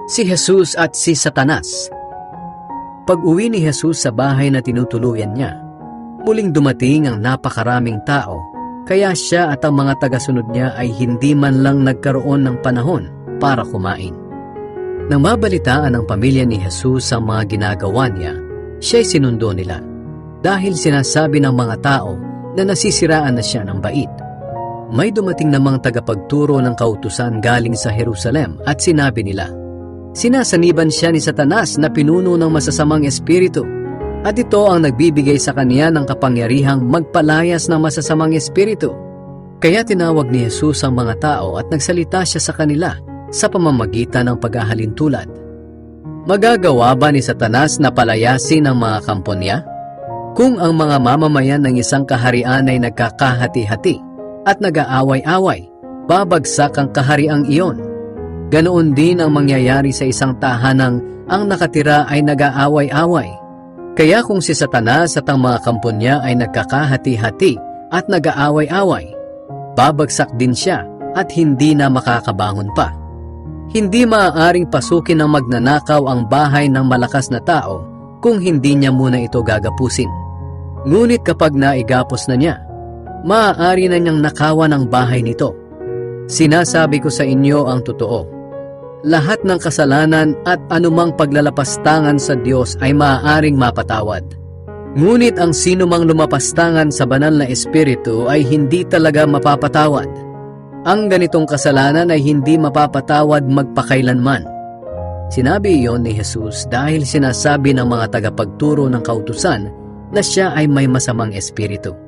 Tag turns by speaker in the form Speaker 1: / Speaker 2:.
Speaker 1: Si Jesus at si Satanas. Pag-uwi ni Jesus sa bahay na tinutuluyan niya, muling dumating ang napakaraming tao, kaya siya at ang mga tagasunod niya ay hindi man lang nagkaroon ng panahon para kumain. Nang mabalitaan ng pamilya ni Jesus ang mga ginagawa niya, siya'y sinundo nila dahil sinasabi ng mga tao na nasisiraan na siya ng bait. May dumating namang tagapagturo ng kautusan galing sa Jerusalem at sinabi nila, sinasaniban siya ni Satanas na pinuno ng masasamang espiritu, at ito ang nagbibigay sa kanya ng kapangyarihang magpalayas ng masasamang espiritu. Kaya tinawag ni Jesus ang mga tao at nagsalita siya sa kanila sa pamamagitan ng paghahalintulad. Magagawa ba ni Satanas na palayasin ang mga kampo niya? Kung ang mga mamamayan ng isang kaharian ay nagkakahati-hati at nag-aaway-away, babagsak ang kahariang iyon. Ganoon din ang mangyayari sa isang tahanang ang nakatira ay nag-aaway-away. Kaya kung si Satanas at ang mga kampo niya ay nagkakahati-hati at nag-aaway-away, babagsak din siya at hindi na makakabangon pa. Hindi maaaring pasukin ng magnanakaw ang bahay ng malakas na tao kung hindi niya muna ito gagapusin. Ngunit kapag naigapos na niya, maaari na niyang nakawan ang bahay nito. Sinasabi ko sa inyo ang totoo. Lahat ng kasalanan at anumang paglalapastangan sa Diyos ay maaaring mapatawad. Ngunit ang sinumang lumapastangan sa banal na espiritu ay hindi talaga mapapatawad. Ang ganitong kasalanan ay hindi mapapatawad magpakailanman. Sinabi iyon ni Jesus dahil sinasabi ng mga tagapagturo ng kautusan na siya ay may masamang espiritu.